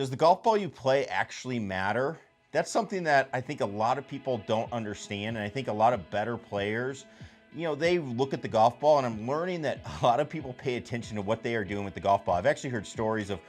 Does the golf ball you play actually matter? That's something that I think a lot of people don't understand, and I think a lot of better players, they look at the golf ball, and I'm learning that a lot of people pay attention to what they are doing with the golf ball. I've actually heard stories of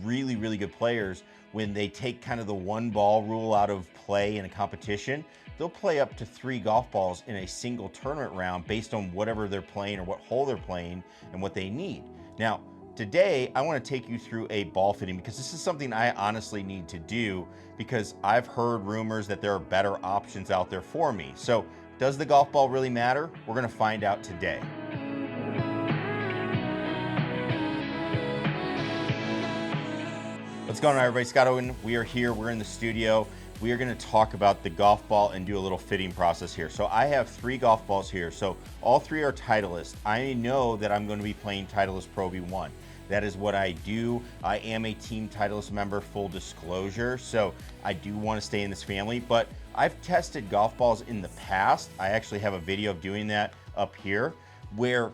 really, really good players when they take kind of the one ball rule out of play in a competition. They'll play up to 3 golf balls in a single tournament round based on whatever they're playing or what hole they're playing and what they need. Now, today, I want to take you through a ball fitting because this is something I honestly need to do because I've heard rumors that there are better options out there for me. So, does the golf ball really matter? We're going to find out today. What's going on, everybody? Scott Owen. We are here. We're in the studio. We are going to talk about the golf ball and do a little fitting process here. So I have 3 golf balls here. So all 3 are Titleist. I know that I'm going to be playing Titleist Pro V1. That is what I do. I am a Team Titleist member, full disclosure. So I do want to stay in this family, but I've tested golf balls in the past. I actually have a video of doing that up here where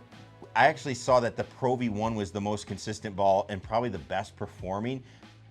I actually saw that the Pro V1 was the most consistent ball and probably the best performing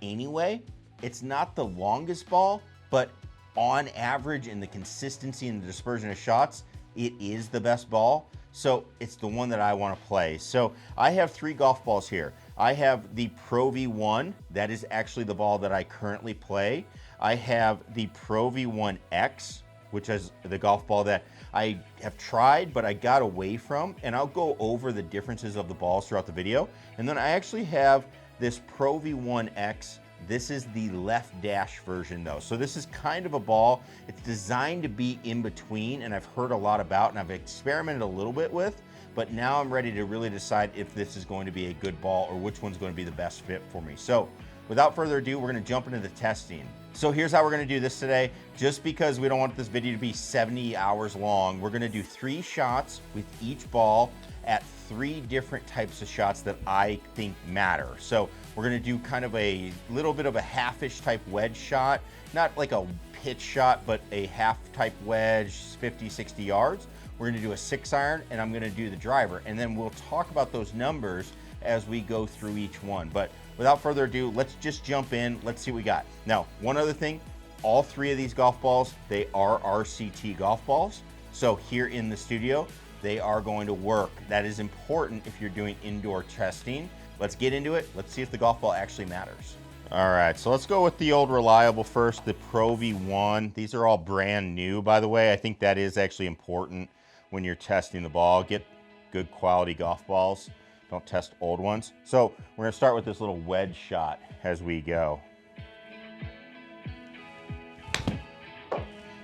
anyway. It's not the longest ball, but on average in the consistency and the dispersion of shots, it is the best ball. So it's the one that I want to play. So I have 3 golf balls here. I have the Pro V1. That is actually the ball that I currently play. I have the Pro V1X, which is the golf ball that I have tried, but I got away from. And I'll go over the differences of the balls throughout the video. And then I actually have this Pro V1X. This is the left dash version though. So this is kind of a ball. It's designed to be in between, and I've heard a lot about and I've experimented a little bit with, but now I'm ready to really decide if this is going to be a good ball or which one's going to be the best fit for me. So without further ado, we're going to jump into the testing. So here's how we're going to do this today. Just because we don't want this video to be 70 hours long, we're going to do 3 shots with each ball at 3 different types of shots that I think matter. So we're going to do kind of a little bit of a half-ish type wedge shot, not like a pitch shot, but a half type wedge, 50, 60 yards. We're going to do a 6-iron, and I'm going to do the driver. And then we'll talk about those numbers as we go through each one. But without further ado, let's just jump in. Let's see what we got. Now, one other thing, all 3 of these golf balls, they are RCT golf balls. So here in the studio, they are going to work. That is important if you're doing indoor testing. Let's get into it. Let's see if the golf ball actually matters. All right, so let's go with the old reliable first, the Pro V1. These are all brand new, by the way. I think that is actually important when you're testing the ball. Get good quality golf balls. Don't test old ones. So we're gonna start with this little wedge shot as we go.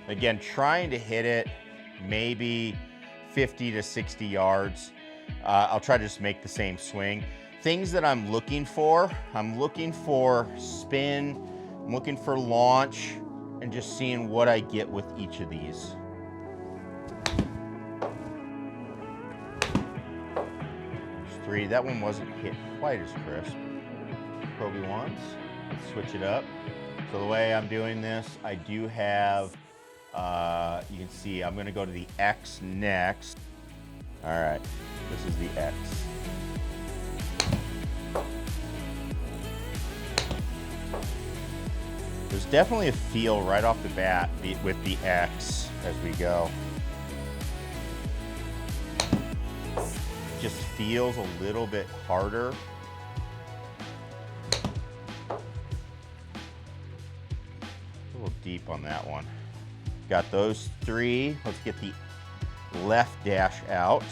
Again, trying to hit it maybe 50 to 60 yards. I'll try to just make the same swing. Things that I'm looking for spin, I'm looking for launch, and just seeing what I get with each of these. There's 3, that one wasn't hit quite as crisp. Pro V1s, let's switch it up. So the way I'm doing this, I do have, you can see I'm gonna go to the X next. All right, this is the X. There's definitely a feel right off the bat with the X as we go. Just feels a little bit harder. A little deep on that one. Got those 3. Let's get the left dash out.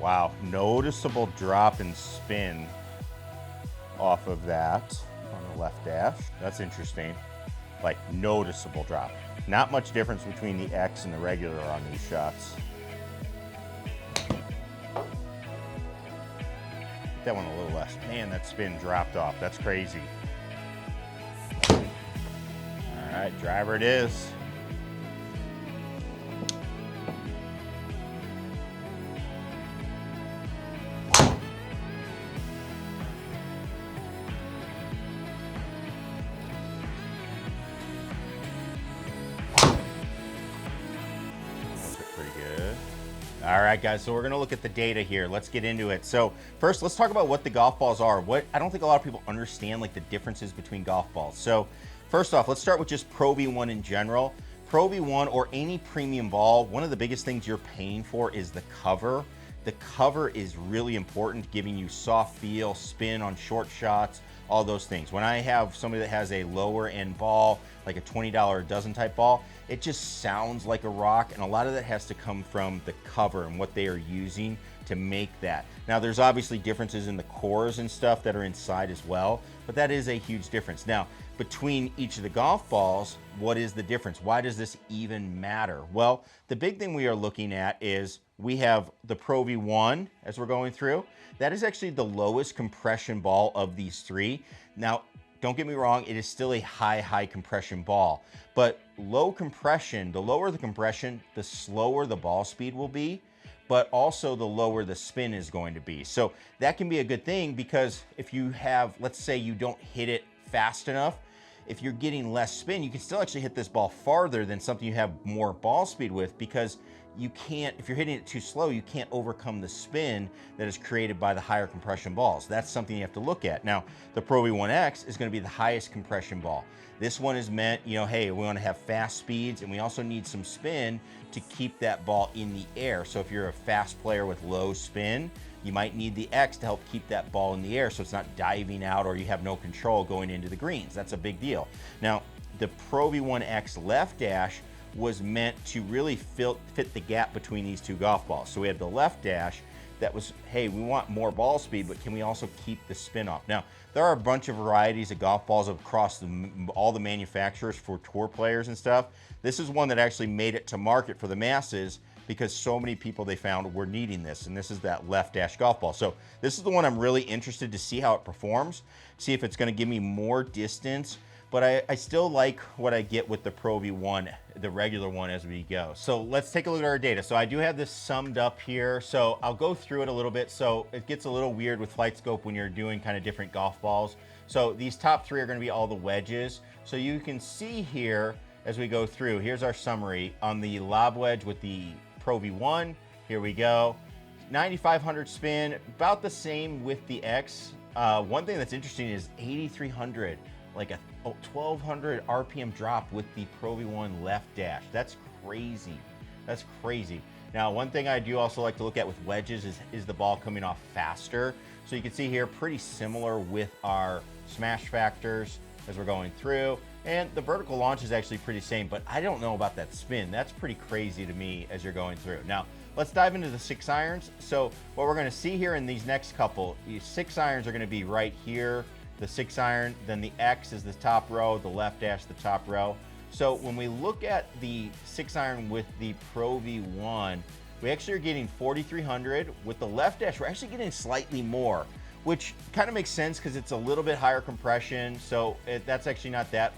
Wow, noticeable drop in spin off of that on the left dash. That's interesting. Like, noticeable drop. Not much difference between the X and the regular on these shots. Get that one a little less. Man, that spin dropped off. That's crazy. All right, driver it is. All right, guys, so we're gonna look at the data here. Let's get into it. So first, let's talk about what the golf balls are. I don't think a lot of people understand like the differences between golf balls. So first off, let's start with just Pro V1 in general. Pro V1 or any premium ball, one of the biggest things you're paying for is the cover. The cover is really important, giving you soft feel, spin on short shots, all those things. When I have somebody that has a lower end ball, like a $20 a dozen type ball, it just sounds like a rock, and a lot of that has to come from the cover and what they are using to make that. Now, there's obviously differences in the cores and stuff that are inside as well, but that is a huge difference. Now, between each of the golf balls, what is the difference? Why does this even matter? Well, the big thing we are looking at is we have the Pro V1 as we're going through. That is actually the lowest compression ball of these three. Now, don't get me wrong, it is still a high compression ball, but low compression, the lower the compression, the slower the ball speed will be, but also the lower the spin is going to be. So that can be a good thing, because if you have, let's say you don't hit it fast enough, if you're getting less spin, you can still actually hit this ball farther than something you have more ball speed with, because you can't, if you're hitting it too slow, you can't overcome the spin that is created by the higher compression balls. That's something you have to look at. Now, the Pro V1X is going to be the highest compression ball. This one is meant, you know, hey, we want to have fast speeds, and we also need some spin to keep that ball in the air. So if you're a fast player with low spin, you might need the X to help keep that ball in the air so it's not diving out or you have no control going into the greens. That's a big deal. Now, the Pro V1X left dash was meant to really fit the gap between these two golf balls. So we had the left dash that was, hey, we want more ball speed, but can we also keep the spin off? Now, there are a bunch of varieties of golf balls across all the manufacturers for tour players and stuff. This is one that actually made it to market for the masses because so many people they found were needing this, and this is that left dash golf ball. So this is the one I'm really interested to see how it performs, see if it's gonna give me more distance, but I still like what I get with the Pro V1, the regular one, as we go. So let's take a look at our data. So I do have this summed up here, so I'll go through it a little bit. So it gets a little weird with FlightScope when you're doing kind of different golf balls. So these top three are gonna be all the wedges. So you can see here, as we go through, here's our summary on the lob wedge with the Pro V1. Here we go. 9,500 spin, about the same with the X. One thing that's interesting is 8,300, like a 1,200 RPM drop with the Pro V1 left dash. That's crazy. That's crazy. Now, one thing I do also like to look at with wedges is the ball coming off faster. So you can see here, pretty similar with our smash factors as we're going through. And the vertical launch is actually pretty same, but I don't know about that spin. That's pretty crazy to me as you're going through. Now, let's dive into the 6 irons. So what we're gonna see here in these next couple, these 6 irons are gonna be right here, the 6 iron, then the X is the top row, the left dash the top row. So when we look at the 6 iron with the Pro V1, we actually are getting 4,300. With the left dash, we're actually getting slightly more, which kind of makes sense because it's a little bit higher compression. So that's actually not that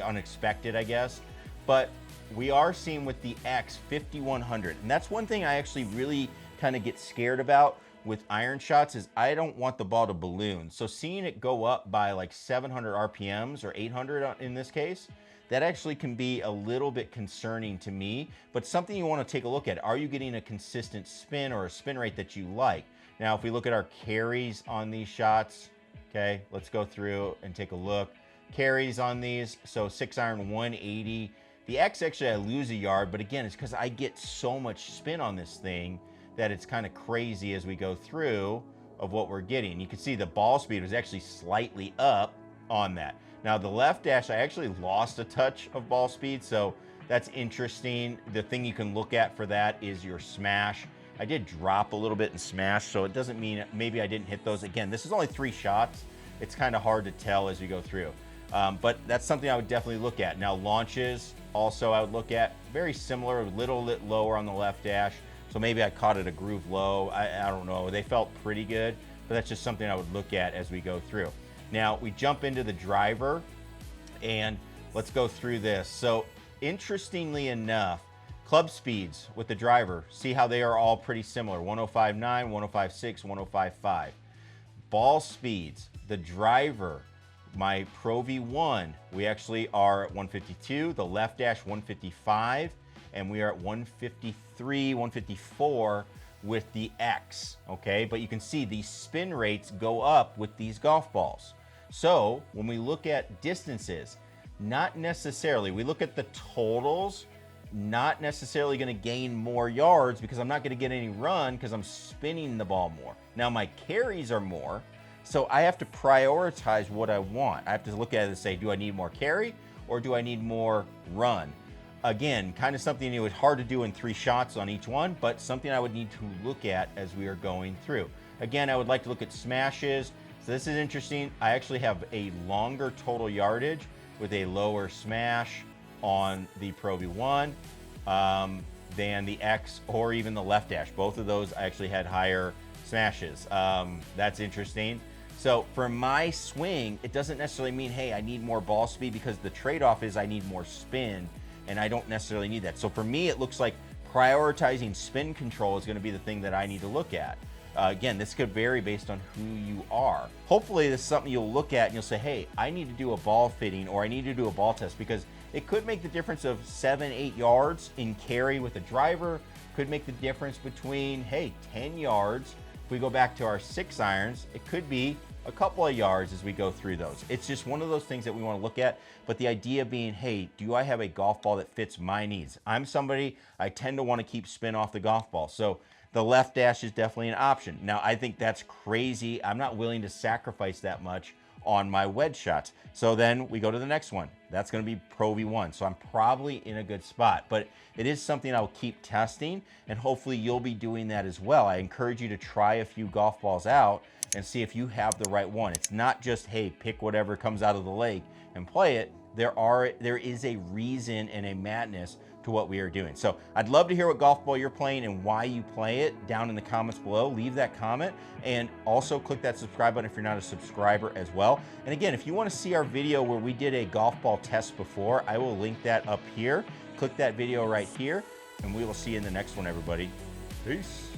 unexpected, I guess. But we are seeing with the X 5,100. And that's one thing I actually really kind of get scared about with iron shots is I don't want the ball to balloon. So seeing it go up by like 700 RPMs or 800 in this case, that actually can be a little bit concerning to me, but something you want to take a look at. Are you getting a consistent spin or a spin rate that you like? Now, if we look at our carries on these shots, okay, let's go through and take a look. Carries on these, so 6 iron 180. The X actually I lose a yard, but again, it's because I get so much spin on this thing that it's kind of crazy as we go through of what we're getting. You can see the ball speed was actually slightly up on that. Now the left dash, I actually lost a touch of ball speed, so that's interesting. The thing you can look at for that is your smash. I did drop a little bit in smash, so it doesn't mean maybe I didn't hit those. Again, this is only 3 shots. It's kind of hard to tell as we go through. But that's something I would definitely look at. Now launches, also I would look at, very similar, a little bit lower on the left dash. So maybe I caught it a groove low. I don't know. They felt pretty good, but that's just something I would look at as we go through. Now we jump into the driver and let's go through this. So interestingly enough, club speeds with the driver, see how they are all pretty similar. 105.9, 105.6, 105.5. Ball speeds, the driver, my Pro V1, we actually are at 152, the left dash 155, and we are at 153, 154 with the X, okay? But you can see these spin rates go up with these golf balls. So when we look at distances, not necessarily, we look at the totals, not necessarily gonna gain more yards because I'm not gonna get any run because I'm spinning the ball more. Now my carries are more, so I have to prioritize what I want. I have to look at it and say, do I need more carry or do I need more run? Again, kind of something it was hard to do in 3 shots on each one, but something I would need to look at as we are going through. Again, I would like to look at smashes. So this is interesting. I actually have a longer total yardage with a lower smash on the Pro V1 than the X or even the left dash. Both of those I actually had higher smashes. That's interesting. So for my swing, it doesn't necessarily mean, hey, I need more ball speed, because the trade-off is I need more spin, and I don't necessarily need that. So for me, it looks like prioritizing spin control is gonna be the thing that I need to look at. Again, this could vary based on who you are. Hopefully this is something you'll look at and you'll say, hey, I need to do a ball fitting, or I need to do a ball test, because it could make the difference of 7, 8 yards in carry with a driver, could make the difference between, hey, 10 yards. If we go back to our 6 irons, it could be a couple of yards as we go through those. It's just one of those things that we want to look at, but the idea being, hey, do I have a golf ball that fits my needs? I'm somebody, I tend to want to keep spin off the golf ball. So the left dash is definitely an option. Now, I think that's crazy. I'm not willing to sacrifice that much on my wedge shots. So then we go to the next one. That's going to be Pro V1. So I'm probably in a good spot, but it is something I'll keep testing, and hopefully you'll be doing that as well. I encourage you to try a few golf balls out and see if you have the right one. It's not just, hey, pick whatever comes out of the lake and play it. There is a reason and a madness to what we are doing. So I'd love to hear what golf ball you're playing and why you play it down in the comments below. Leave that comment, and also click that subscribe button if you're not a subscriber as well. And again, if you want to see our video where we did a golf ball test before, I will link that up here. Click that video right here, and we will see you in the next one, everybody. Peace.